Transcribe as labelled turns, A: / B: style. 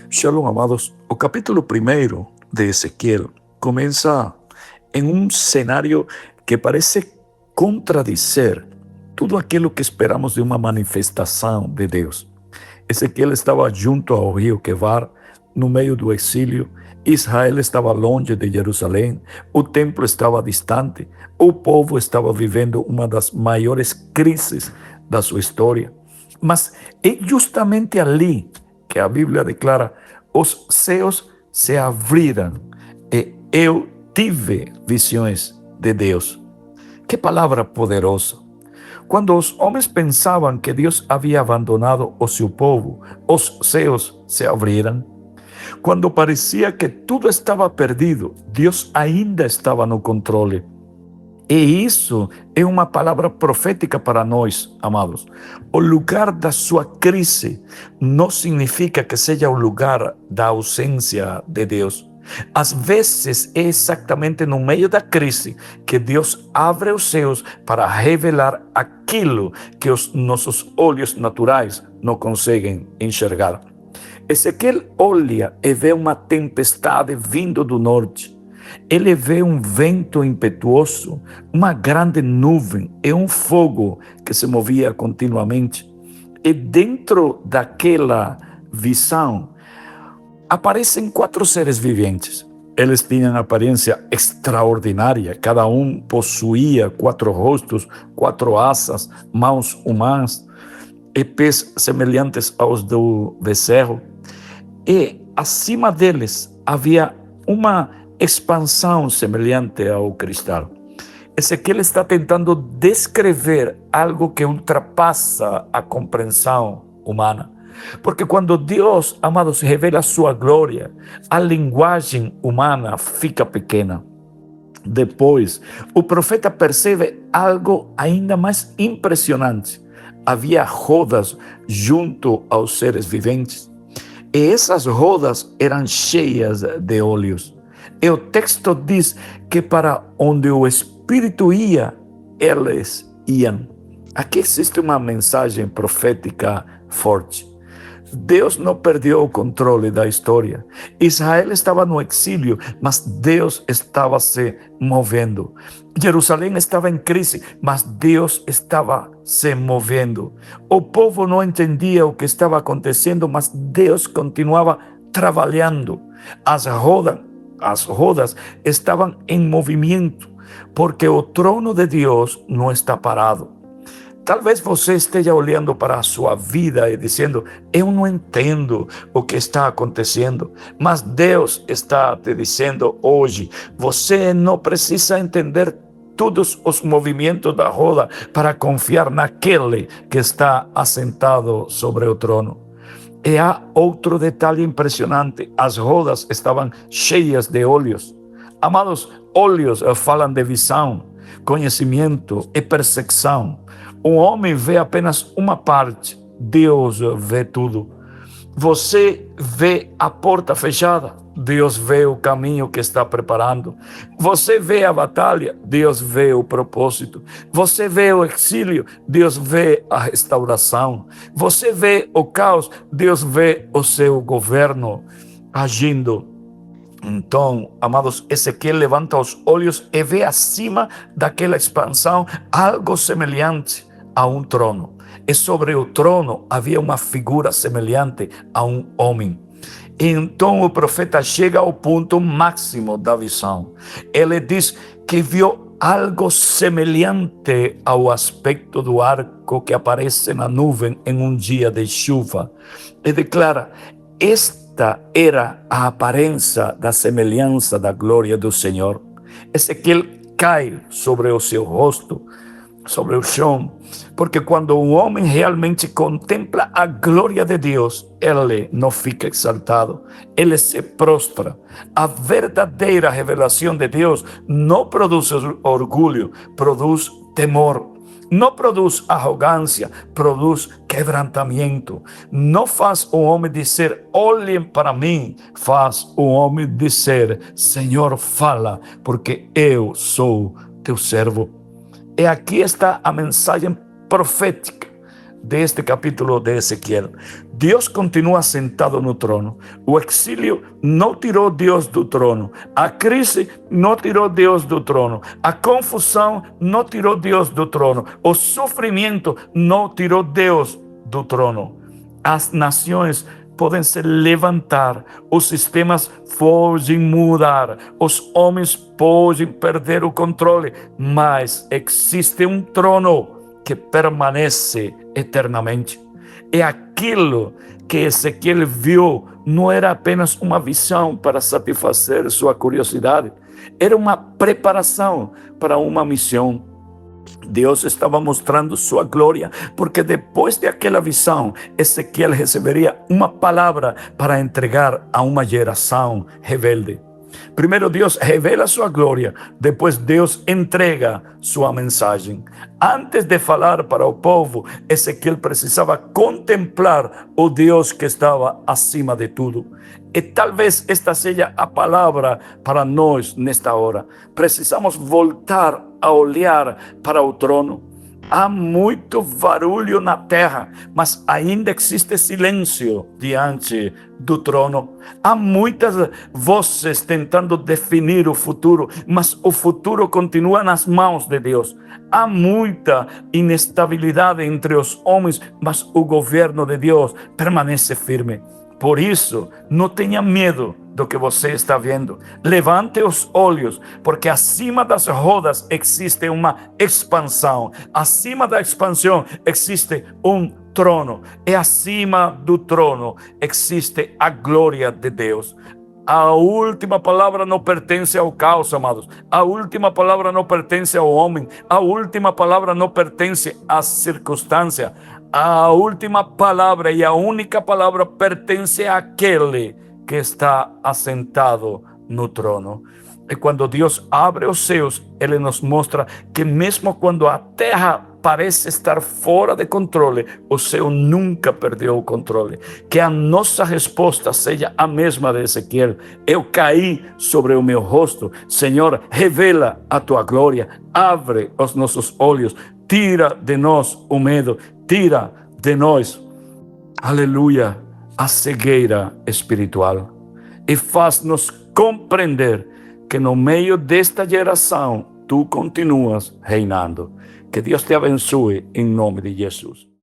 A: Shalom, amados. O capítulo 1 de Ezequiel comienza en un escenario que parece contradizer tudo aquilo que esperamos de uma manifestação de Deus. Ezequiel estava junto ao rio Quebar, no meio do exílio. Israel estava longe de Jerusalém, o templo estava distante, o povo estava vivendo uma das maiores crises da sua história. Mas é justamente ali que a Bíblia declara: os céus se abriram e eu tive visões de Deus. Que palavra poderosa! Quando os homens pensavam que Deus havia abandonado o seu povo, os céus se abriram. Quando parecia que tudo estava perdido, Deus ainda estava no controle. E isso é uma palavra profética para nós, amados. O lugar da sua crise não significa que seja o lugar da ausência de Deus. Às vezes é exatamente no meio da crise que Deus abre os céus para revelar aquilo que os nossos olhos naturais não conseguem enxergar. Ezequiel olha e vê uma tempestade vindo do norte. Ele vê um vento impetuoso, uma grande nuvem e um fogo que se movia continuamente. E dentro daquela visão aparecem 4 seres viventes. Eles tinham aparência extraordinária. Cada um possuía 4 rostos, 4 asas, mãos humanas e pés semelhantes aos do becerro. E acima deles havia uma expansão semelhante ao cristal. Ezequiel está tentando descrever algo que ultrapassa a compreensão humana. Porque quando Deus, amados, revela sua glória, a linguagem humana fica pequena. Depois, o profeta percebe algo ainda mais impressionante. Havia rodas junto aos seres viventes. E essas rodas eram cheias de óleos. E o texto diz que para onde o Espírito ia, eles iam. Aqui existe uma mensagem profética forte. Deus não perdeu o controle da história. Israel estava no exílio, mas Deus estava se movendo. Jerusalém estava em crise, mas Deus estava se movendo. O povo não entendia o que estava acontecendo, mas Deus continuava trabalhando. As rodas estavam em movimento, porque o trono de Deus não está parado. Talvez você esteja olhando para a sua vida e dizendo: eu não entendo o que está acontecendo. Mas Deus está te dizendo hoje: você não precisa entender todos os movimentos da roda para confiar naquele que está assentado sobre o trono. E há outro detalhe impressionante: as rodas estavam cheias de óleos. Amados, óleos falam de visão, conhecimento e percepção. Um homem vê apenas uma parte, Deus vê tudo. Você vê a porta fechada, Deus vê o caminho que está preparando. Você vê a batalha, Deus vê o propósito. Você vê o exílio, Deus vê a restauração. Você vê o caos, Deus vê o seu governo agindo. Então, amados, Ezequiel levanta os olhos e vê acima daquela expansão algo semelhante a um trono. E sobre o trono havia uma figura semelhante a um homem. Então o profeta chega ao ponto máximo da visão. Ele diz que viu algo semelhante ao aspecto do arco que aparece na nuvem em um dia de chuva. E declara: esta era a aparência da semelhança da glória do Senhor. Ezequiel cai sobre o seu rosto, sobre o chão, porque quando um homem realmente contempla a glória de Deus, ele não fica exaltado, ele se prostra. A verdadeira revelação de Deus não produz orgulho, produz temor. Não produz arrogância, produz quebrantamento. Não faz o homem dizer: olhem para mim. Faz o homem dizer: Senhor, fala, porque eu sou teu servo. E aqui está a mensagem profética deste capítulo de Ezequiel. Deus continua sentado no trono. O exílio não tirou Deus do trono. A crise não tirou Deus do trono. A confusão não tirou Deus do trono. O sofrimento não tirou Deus do trono. As nações podem se levantar, os sistemas podem mudar, os homens podem perder o controle, mas existe um trono que permanece eternamente. E aquilo que Ezequiel viu não era apenas uma visão para satisfazer sua curiosidade, era uma preparação para uma missão. Deus estava mostrando sua glória, porque depois daquela visão, Ezequiel receberia uma palavra para entregar a uma geração rebelde. Primeiro Deus revela sua glória, depois Deus entrega sua mensagem. Antes de falar para o povo, Ezequiel precisava contemplar o Deus que estava acima de tudo. E talvez esta seja a palavra para nós nesta hora. Precisamos voltar a olhar para o trono. Há muito barulho na terra, mas ainda existe silêncio diante do trono. Há muitas vozes tentando definir o futuro, mas o futuro continua nas mãos de Deus. Há muita inestabilidade entre os homens, mas o governo de Deus permanece firme. Por isso, não tenha medo do que você está vendo. Levante os olhos, porque acima das rodas existe uma expansão. Acima da expansão existe um trono. E acima do trono existe a glória de Deus. A última palavra não pertence ao caos, amados. A última palavra não pertence ao homem. A última palavra não pertence à circunstância. A última palavra e a única palavra pertence àquele que está assentado no trono. E quando Deus abre os céus, Ele nos mostra que mesmo quando a terra parece estar fora de controle, o céu nunca perdeu o controle. Que a nossa resposta seja a mesma de Ezequiel. Eu caí sobre o meu rosto. Senhor, revela a tua glória. Abre os nossos olhos. Tira de nós o medo. Tira de nós, aleluia, a cegueira espiritual. E faz-nos compreender que no meio desta geração, tu continuas reinando. Que Deus te abençoe em nome de Jesus.